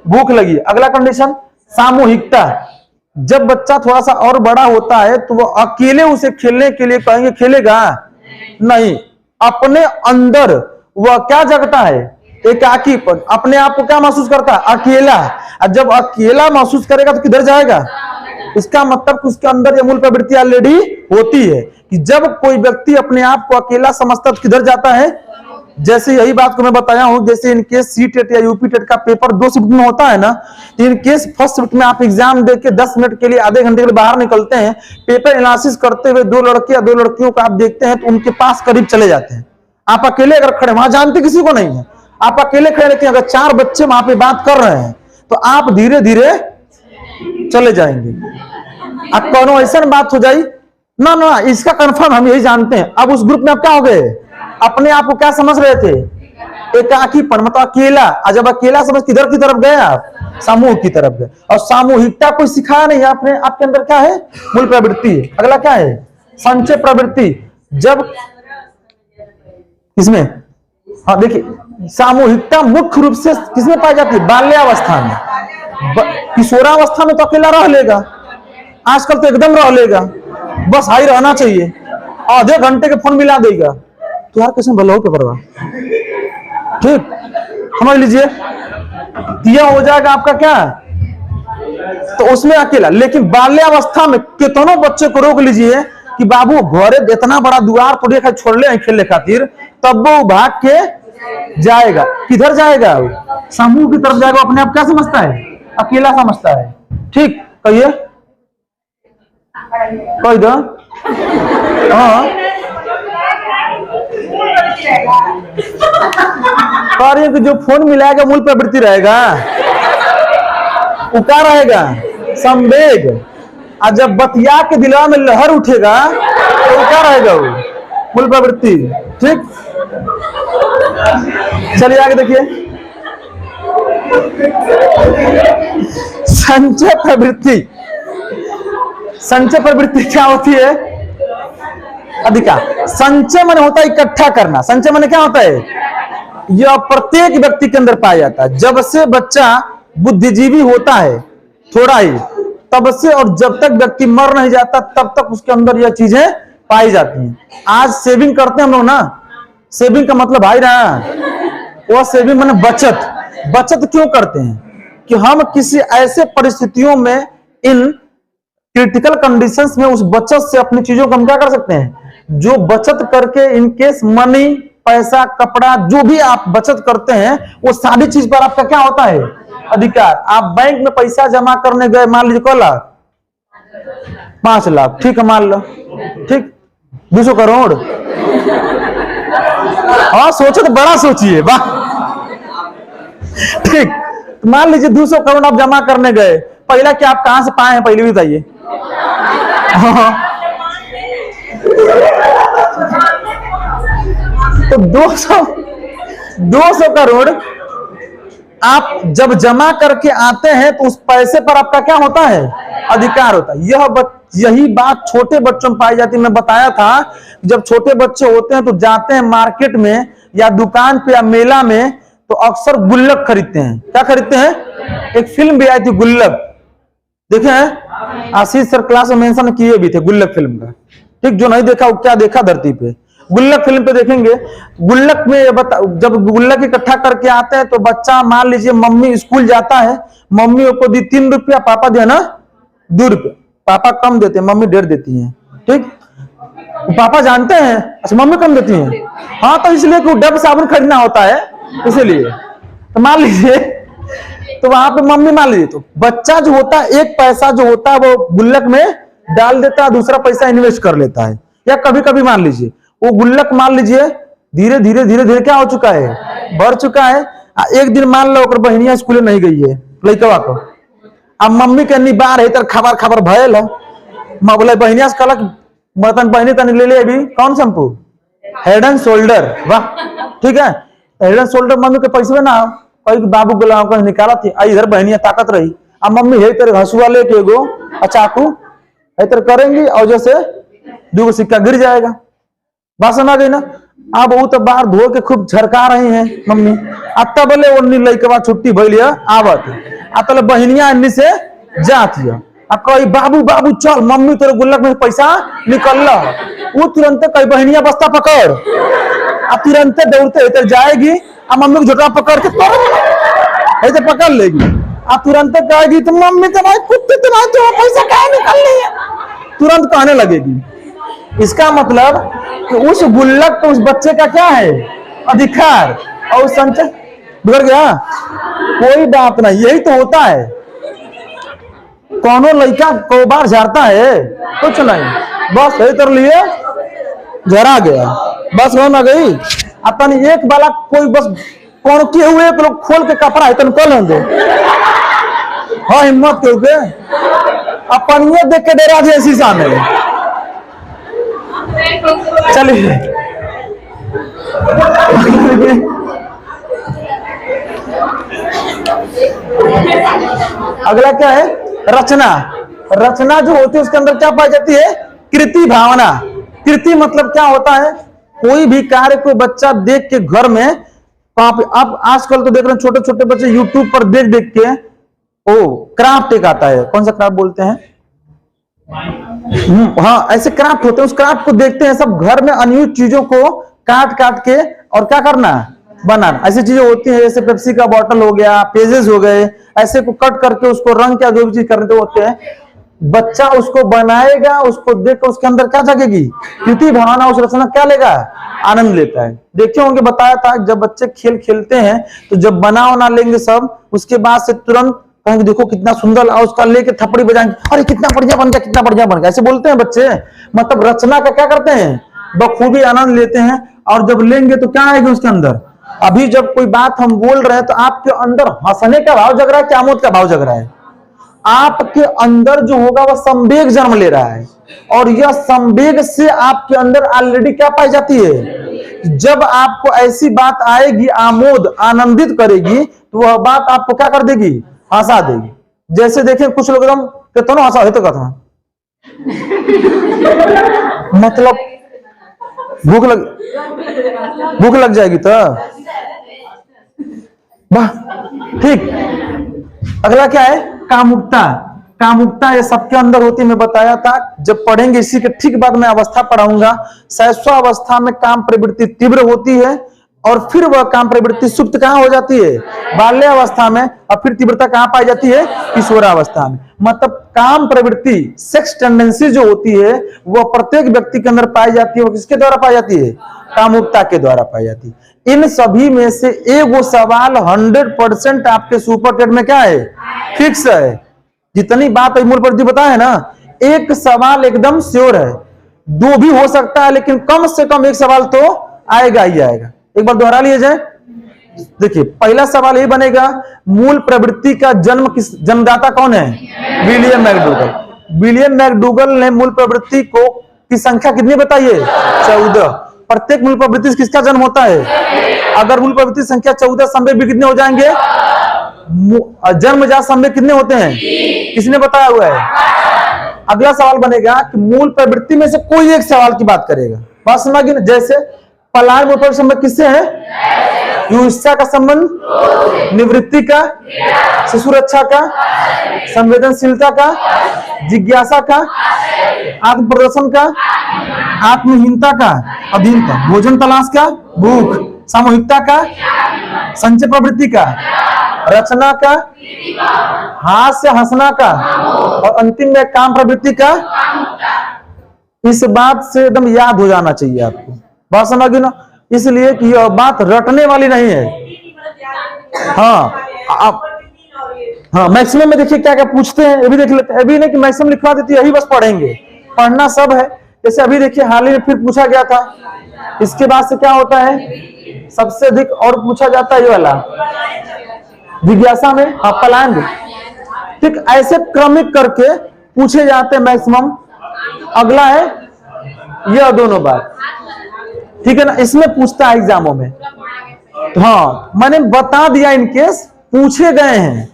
भूख लगी। अगला कंडीशन सामूहिकता। जब बच्चा थोड़ा सा और बड़ा होता है तो वो अकेले उसे खेलने के लिए कहेंगे, खेलेगा नहीं, अपने अंदर वह क्या जगता है, एकाकीपन, अपने आप को क्या महसूस करता है, अकेला। और जब अकेला महसूस करेगा तो किधर जाएगा, इसका मतलब कि उसके अंदर यह मूल प्रवृत्ति ऑलरेडी होती है कि जब कोई व्यक्ति अपने आप को अकेला समझता तो किधर जाता है। जैसे यही बात को मैं बताया हूं, जैसे इनकेस सी-टेट या यूपी टेट का पेपर 2 शिफ्ट में होता है ना, इनकेस फर्स्ट शिफ्ट में आप एग्जाम देके 10 मिनट के लिए, आधे घंटे के लिए बाहर निकलते हैं, पेपर एनालिसिस करते हुए 2 लड़के या 2 लड़कियों को आप देखते हैं तो उनके पास करीब चले जाते हैं। आप अकेले अगर खड़े, वहां जानते किसी को नहीं है, आप अकेले खड़े रहते हैं, अगर 4 बच्चे वहां पे बात कर रहे हैं तो आप धीरे धीरे चले जाएंगे। अब कौन ऐसा बात हो जाए ना ना, इसका कंफर्म हम यही जानते हैं। अब उस ग्रुप में आप क्या हो गए, अपने आप को क्या समझ रहे थे, एकाकीपन, मतलब अकेला। और जब अकेला समझ किधर की तरफ गए आप, समूह की तरफ गए, और सामूहिकता कोई सिखाया नहीं आपने, आपके अंदर क्या है, मूल प्रवृत्ति है। अगला क्या है, संचय प्रवृत्ति। जब इसमें, हाँ देखिए, सामूहिकता मुख्य रूप से किसमें पाई जाती है, बाल्यावस्था में। किशोरावस्था में तो अकेला रह लेगा, आजकल तो एकदम रह लेगा, बस हाई रहना चाहिए, आधे घंटे के फोन मिला देगा तो यार कैसे भला हो के परवाह, ठीक, समझ लीजिए, दिया हो जाएगा आपका क्या, तो उसमें अकेला। लेकिन बाल्यावस्था में कितनों बच्चे को रोक लीजिए कि बाबू घरे इतना बड़ा द्वार थोड़ी छोड़ ले खेलने खातिर, तब वो भाग के जाएगा, किधर जाएगा, समूह की तरफ जाएगा। अपने आप क्या समझता है, अकेला समझता है, ठीक। कहिए, कह दो, हाँ कार्य कि जो फोन मिलाएगा मूल प्रवृत्ति रहेगा, वो क्या रहेगा, संवेग। और जब बतिया के दिलवा में लहर उठेगा तो वो क्या रहेगा, वो मूल प्रवृत्ति, ठीक। चलिए आगे देखिए, संचय प्रवृत्ति। संचय प्रवृत्ति क्या होती है? अधिकार। संचय माने होता है इकट्ठा करना। संचय माने क्या होता है? यह प्रत्येक व्यक्ति के अंदर पाया जाता है। जब से बच्चा बुद्धिजीवी होता है थोड़ा ही, तब से और जब तक व्यक्ति मर नहीं जाता तब तक उसके अंदर यह चीजें पाई जाती हैं। आज सेविंग करते हैं हम लोग ना, सेविंग का मतलब भाई ना, वो सेविंग माने बचत। बचत क्यों करते हैं? कि हम किसी ऐसे परिस्थितियों में, इन क्रिटिकल कंडीशंस में उस बचत से अपनी चीजों को हम क्या कर सकते हैं, जो बचत करके इनकेस मनी, पैसा, कपड़ा, जो भी आप बचत करते हैं वो सारी चीज पर आपका क्या होता है? अधिकार। आप बैंक में पैसा जमा करने गए, मान लीजिए 5 लाख, ठीक है, मान लो, ठीक, 200 करोड़। हाँ सोचो तो बड़ा सोचिए, वाह, ठीक। मान लीजिए 200 करोड़ आप जमा करने गए, पहला कि आप कहां से पाए हैं पहले भी बताइए। तो 200 करोड़ आप जब जमा करके आते हैं तो उस पैसे पर आपका क्या होता है? अधिकार होता है। यही बात छोटे बच्चों में पाई जाती है। मैं बताया था जब छोटे बच्चे होते हैं तो जाते हैं मार्केट में या दुकान पे या मेला में, तो अक्सर गुल्लक खरीदते हैं। क्या खरीदते हैं? एक फिल्म भी आई थी गुल्लक, देखे हैं? आशीष सर क्लास में मेंशन किए भी थे गुल्लक फिल्म का, ठीक। जो नहीं देखा वो क्या देखा धरती पे। गुल्लक फिल्म पे देखेंगे, गुल्लक में जब गुल्लक इकट्ठा करके आते हैं तो बच्चा, मान लीजिए मम्मी स्कूल जाता है, मम्मी को दी 3 रुपया, पापा दिया ना 2 रुपया। पापा कम देते हैं, मम्मी 1.5 देती है, ठीक। पापा जानते हैं, अच्छा मम्मी कम देती है, हाँ, तो इसलिए कि डब साबुन खरीदना होता है, इसीलिए। तो मान लीजिए, तो वहां पे मम्मी, मान लीजिए, तो बच्चा जो होता है 1 पैसा जो होता है वो गुल्लक में डाल देता है, दूसरा पैसा इन्वेस्ट कर लेता है। या कभी कभी मान लीजिए वो गुल्लक, मान लीजिए धीरे धीरे धीरे धीरे क्या हो चुका है? बढ़ चुका है। एक दिन मान लो बहनिया स्कूल नहीं गई है लड़कवा को, अब मम्मी के निबार है, खबर खबर भयल है, बोले बहनिया से कहलक बर्तन बहनी तन ले ले, अभी कौन शैम्पू? हेड एंड शोल्डर, वाह, ठीक है, हेड एंड शोल्डर। मम्मी के पैसे ना कही बाबू गुलाम का निकाला थी, इधर बहनिया ताकत रही, अब मम्मी है तेरे हंसुआ लेके एगो चाकू है तेरे करेंगी, और जैसे 2 सिक्का गिर जाएगा। बात समझ गई ना? अब वो तो बाहर धो के खूब झरका रही हैं मम्मी, अत्ता बोले ओन्नी लइके बाद छुट्टी भइल आवत, अतल बहनिया अन्नी से जाती है, कही बाबू बाबू चल, मम्मी तेरे गुल्लक में पैसा निकल, वो तुरंत कही बहनिया बस्ता पकड़, अब तुरंत दौड़ते इधर जाएगी, अब मम्मी को झोटा पकड़ के ऐसे पकड़ लेगी, अब तुरंत कहेगी तो मम्मी तुम्हारी कुत्ते तुम्हारे तो पैसा कहाँ निकल रही है, तुरंत कहने लगेगी। इसका मतलब कि उस गुल्लक तो उस बच्चे का क्या है? अधिकार। और संचय बिगड़ गया, कोई बात नहीं, यही तो होता है। कौनो लड़का को बार झाड़ता है? कुछ नहीं, बस यही कर लिए झरा गया, बस हो ना गई। अपन एक वाला कोई बस कौन किए हुए लोग खोल के कपड़ा है तन कर लेंगे, हाँ हिम्मत क्योंकि अपन ये देख के डेरा दिए शीशा में। चलिए अगला क्या है? रचना। रचना जो होती है उसके अंदर क्या पाई जाती है? कृति भावना। कृति मतलब क्या होता है? कोई भी कार्य को बच्चा देख के घर में, आप आजकल तो देख रहे हैं छोटे छोटे बच्चे यूट्यूब पर देख देख के क्राफ्ट एक आता है, कौन सा क्राफ्ट बोलते हैं? हाँ, ऐसे क्राफ्ट होते हैं, उस क्राफ्ट को देखते हैं सब घर में, अनयूज चीजों को काट काट के और क्या करना, बनाना। ऐसी चीजें होती हैं जैसे पेप्सी का बॉटल हो गया, पेजेस हो गए, ऐसे को कट करके उसको रंग क्या जो भी चीज करते होते हैं, बच्चा उसको बनाएगा, उसको देख कर उसके अंदर क्या जगेगी? कृति भावना, उस रचना क्या लेगा? आनंद लेता है। देखे होंगे, बताया था जब बच्चे खेल खेलते हैं तो जब बना लेंगे सब, उसके बाद से तुरंत कहेंगे देखो कितना सुंदर, और उसका लेके थप्पड़ी बजाएंगे, अरे कितना बढ़िया बन गया, कितना बढ़िया बन गया, ऐसे बोलते हैं बच्चे। मतलब रचना का क्या करते हैं? बखूबी आनंद लेते हैं। और जब लेंगे तो क्या आएगा उसके अंदर? अभी जब कोई बात हम बोल रहे हैं तो आपके अंदर हंसने का भाव जग रहा है, क्या आमोद का भाव जग रहा है? आपके अंदर जो होगा वह संवेग जन्म ले रहा है, और यह संवेग से आपके अंदर ऑलरेडी क्या पाई जाती है? जब आपको ऐसी बात आएगी, आमोद आनंदित करेगी, तो वह बात आपको क्या कर देगी? हंसा देगी। जैसे देखें कुछ लोग एकदम कितना हंसा है तो कथा मतलब भूख लग जाएगी तो वाह। ठीक, अगला क्या है? कामुकता। कामुकता ये सबके अंदर होती है, मैं बताया था। जब पढ़ेंगे इसी के ठीक बाद मैं अवस्था पढ़ाऊंगा। शैशवावस्था में काम प्रवृत्ति तीव्र होती है और फिर वह काम प्रवृत्ति सुप्त कहां हो जाती है? बाल्यावस्था में। और फिर तीव्रता कहां पाई जाती है? किशोरावस्था में। मतलब काम प्रवृत्ति, सेक्स टेंडेंसी जो होती है वह प्रत्येक व्यक्ति के अंदर पाई जाती है। वो किसके द्वारा पाई जाती है? कामुकता के द्वारा पाई जाती है। इन सभी में से एक वो सवाल 100% आपके सुपर टेट में क्या है? फिक्स है। जितनी बात मूल प्रवृत्ति बताए ना, एक सवाल एकदम श्योर है। दो भी हो सकता है लेकिन कम से कम एक सवाल तो आएगा ही आएगा। एक बार दोहरा लिए जाए। देखिए, पहला सवाल ये बनेगा, मूल प्रवृत्ति का जन्मदाता कौन है? William McDougall. विलियम मैकडूगल ने मूल प्रवृत्ति को की संख्या कितनी बताइए? 14। प्रत्येक मूल प्रवृत्ति से किसका जन्म होता है? अगर मूल प्रवृत्ति संख्या 14 संवेग भी कितने हो जाएंगे? जन्मजात संवेग कितने होते हैं? किसने बताया हुआ है? अगला सवाल बनेगा कि मूल प्रवृत्ति में से कोई एक सवाल की बात करेगा। बात समझ, जैसे पलायन मूल प्रवृत्ति संबंध किससे है? युष्मा का संबंध, निवृत्ति का, शिशु रक्षा का, संवेदनशीलता का, जिज्ञासा का, आत्म प्रदर्शन का, आत्महीनता का, अधीनता, भोजन तलाश का, भूख, सामूहिकता का, संचय प्रवृत्ति का, रचना का, हास्य हंसना का, और अंतिम में काम प्रवृत्ति का। इस बात से एकदम याद हो जाना चाहिए आपको। बात समझ गई ना? इसलिए कि यह बात रटने वाली नहीं है। हाँ, मैक्सिमम में देखिए क्या क्या पूछते हैं, ये भी देख लेते हैं। अभी नहीं कि मैक्सिमम लिखवा देती है, यही बस पढ़ेंगे, पढ़ना सब है। जैसे अभी देखिए हाल ही में फिर पूछा गया था। इसके बाद से क्या होता है? सबसे अधिक और पूछा जाता है ये वाला जिज्ञासा में, पलायन भी। ठीक, ऐसे क्रमिक करके पूछे जाते हैं मैक्सिमम। अगला है यह दोनों बात, ठीक है ना? इसमें पूछता है एग्जामों में। तो हाँ, मैंने बता दिया, इनकेस पूछे गए हैं।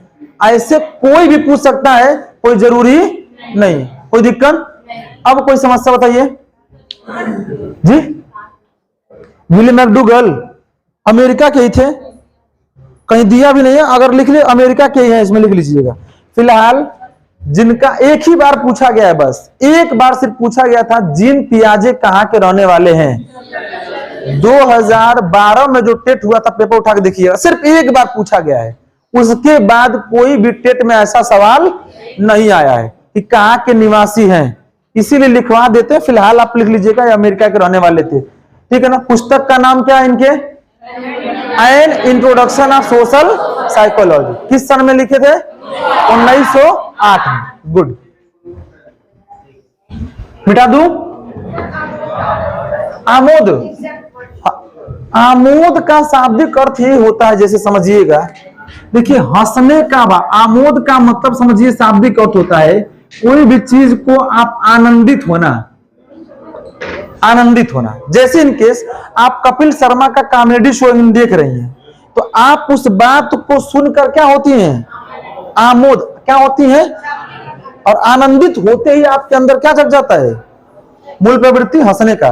ऐसे कोई भी पूछ सकता है, कोई जरूरी नहीं, कोई दिक्कत। अब कोई समस्या बताइए जी। विलियम मैकडूगल अमेरिका के ही थे, कहीं दिया भी नहीं है। अगर लिख ले अमेरिका के ही है, इसमें लिख लीजिएगा। फिलहाल जिनका एक ही बार पूछा गया है, बस एक बार सिर्फ पूछा गया था, जीन पियाजे कहां के रहने वाले हैं? 2012 में जो टेट हुआ था, पेपर उठा के देखिएगा, सिर्फ एक बार पूछा गया है। उसके बाद कोई भी टेट में ऐसा सवाल नहीं आया है कि कहां के निवासी हैं। इसीलिए लिखवा देते। फिलहाल आप लिख लीजिएगा, ये अमेरिका के रहने वाले थे, ठीक है ना? पुस्तक का नाम क्या है इनके? An introduction of social psychology. किस सन में लिखे थे? 1908 में। गुड, मिटा दूं? आमोद। आमोद का शाब्दिक अर्थ ये होता है, जैसे समझिएगा, देखिए हंसने का आमोद का मतलब समझिए शाब्दिक अर्थ होता है कोई भी चीज को आप आनंदित होना, आनंदित होना। जैसे इनकेस आप कपिल शर्मा का कॉमेडी शो देख रही हैं, तो आप उस बात को सुनकर क्या होती हैं? आमोद क्या होती है? और आनंदित होते ही आपके अंदर क्या जग जाता है? मूल प्रवृत्ति हंसने का।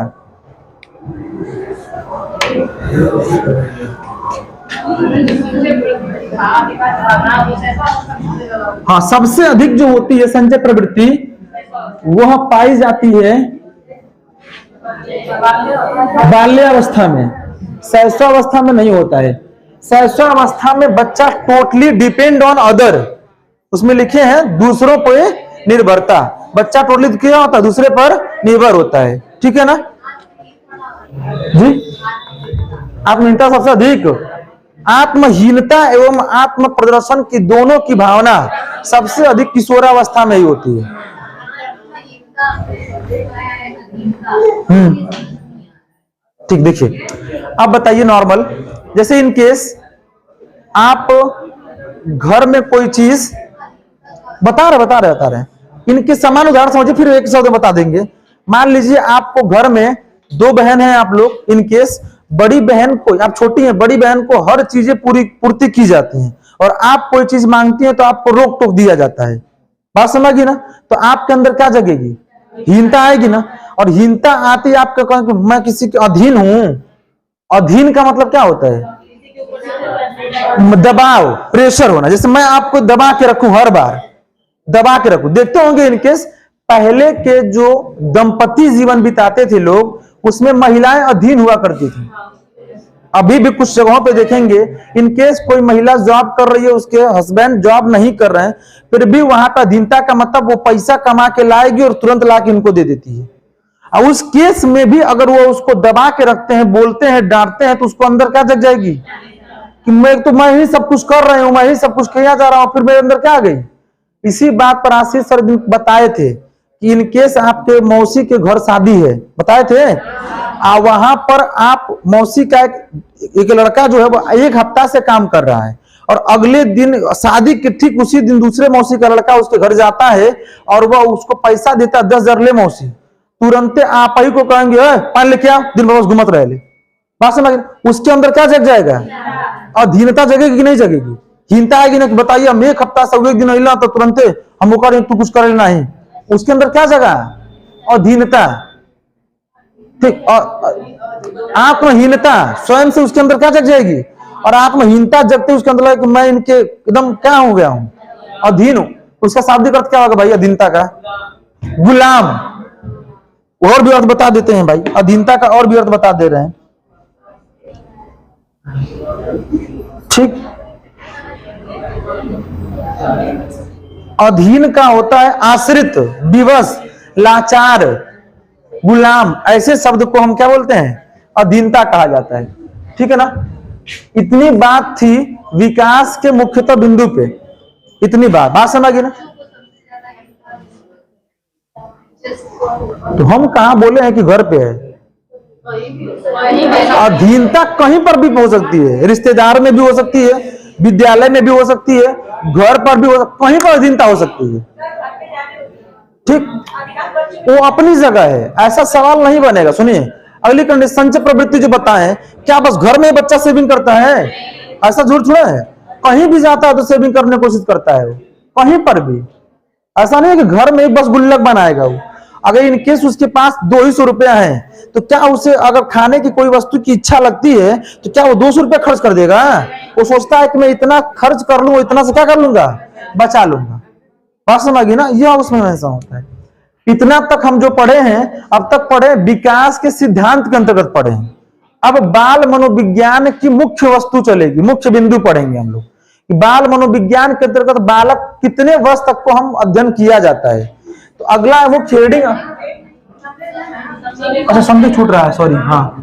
हाँ, सबसे अधिक जो होती है संचय प्रवृत्ति, वह पाई जाती है बाल्यावस्था में। शैशवावस्था में नहीं होता है। शैशवावस्था में बच्चा टोटली डिपेंड ऑन अदर, उसमें लिखे हैं दूसरों पर निर्भरता। बच्चा टोटली क्या होता है? दूसरे पर निर्भर होता है, ठीक है ना जी? आत्महीनता सबसे अधिक, आत्महीनता एवं आत्म प्रदर्शन की दोनों की भावना सबसे अधिक किशोरावस्था में ही होती है। ठीक, देखिए अब बताइए नॉर्मल, जैसे इन केस आप घर में कोई चीज बता रहे इनके समान उदाहरण समझिए, फिर एक शब्द बता देंगे। मान लीजिए आपको घर में दो बहन हैं आप लोग, इन केस बड़ी बहन को, आप छोटी हैं, बड़ी बहन को हर चीजें पूर्ति की जाती हैं, और आप कोई चीज मांगती हैं तो आपको रोक टोक दिया जाता है। बात समझिए ना? तो आपके अंदर क्या जगेगी? हीनता आएगी ना। और हीनता आती है आपको कहें कि मैं किसी के अधीन हूं। अधीन का मतलब क्या होता है? दबाव, प्रेशर होना। जैसे मैं आपको दबा के रखूं, हर बार दबा के रखूं। देखते होंगे इनकेस पहले के जो दंपति जीवन बिताते थे लोग, उसमें महिलाएं अधीन हुआ करती थी। अभी भी कुछ जगहों पे देखेंगे, इनकेस कोई महिला जॉब कर रही है, उसके हस्बैंड जॉब नहीं कर रहे हैं, फिर भी वहां पर अधीनता का मतलब वो पैसा कमा के लाएगी और तुरंत ला के इनको दे देती है। और उस केस में भी अगर वो उसको दबा के रखते हैं, बोलते हैं, डांटते हैं, तो उसको अंदर क्या जग जाएगी कि मैं ही सब कुछ कर रही हूं, मैं ही सब कुछ किया जा रहा हूं, फिर मेरे अंदर क्या आ गई। इसी बात पर आशीष सर बताए थे कि इनकेस आपके मौसी के घर शादी है, बताए थे, वहां पर आप मौसी का एक लड़का जो है वो 1 हफ्ता से काम कर रहा है, और अगले दिन शादी के ठीक उसी दिन दूसरे मौसी का लड़का उसके घर जाता है और वह उसको पैसा देता है 10,000 ले मौसी, तुरंत आप ही को कहेंगे पान लेके आओ, दिन भर बस घुमत रहे ले। बात समझ, उसके अंदर क्या जग जाएगा? अधीनता जगेगी कि नहीं जगेगी? हीनता आएगी ना कि बताइए हम 1 हफ्ता से 1 दिन हिला तो तुरंत हम करें, तू कुछ करे नहीं। उसके अंदर क्या जगह? अधीनता। ठीक, आत्महीनता स्वयं से उसके अंदर क्या जग जाएगी? और आत्महीनता जगते उसके अंदर कि मैं इनके एकदम क्या हो गया हूं, अधीन हूं। उसका शाब्दिक अर्थ क्या होगा भाई अधीनता का? गुलाम। और भी अर्थ बता देते हैं भाई, अधीनता का और भी अर्थ बता दे रहे हैं। ठीक, अधीन का होता है आश्रित, विवश, लाचार, गुलाम। ऐसे शब्द को हम क्या बोलते हैं? अधीनता कहा जाता है। ठीक है ना। इतनी बात थी विकास के मुख्यतः बिंदु पे, इतनी बात समझ गए ना। तो हम कहां बोले हैं कि घर पे है? अधीनता कहीं पर भी हो सकती है, रिश्तेदार में भी हो सकती है, विद्यालय में भी हो सकती है, घर पर भी हो, कहीं पर अधीनता हो सकती है। ठीक, वो अपनी जगह है, ऐसा सवाल नहीं बनेगा। सुनिए अगली कंडीशन, संचय प्रवृत्ति जो बताएं, क्या बस घर में बच्चा सेविंग करता है? ऐसा झूठ थोड़ा है। कहीं भी जाता है तो सेविंग करने की कोशिश करता है वो, कहीं पर भी। ऐसा नहीं है कि घर में बस गुल्लक बनाएगा वो। अगर इनकेस उसके पास 200 रुपया है, तो क्या उसे अगर खाने की कोई वस्तु की इच्छा लगती है तो क्या वो 200 रुपया खर्च कर देगा? वो सोचता है कि मैं इतना खर्च कर लूं, इतना से क्या कर लूंगा, बचा लूंगा। बात समझिए ना, यह उसमें ऐसा होता है। इतना तक हम जो पढ़े हैं, अब तक पढ़े विकास के सिद्धांत के अंतर्गत पढ़े हैं। अब बाल मनोविज्ञान की मुख्य वस्तु चलेगी, मुख्य बिंदु पढ़ेंगे हम लोग कि बाल मनोविज्ञान के अंतर्गत बालक कितने वर्ष तक को हम अध्ययन किया जाता है। तो अगला मुख्य हेडिंग, अच्छा समझे छूट रहा है, सॉरी। हाँ,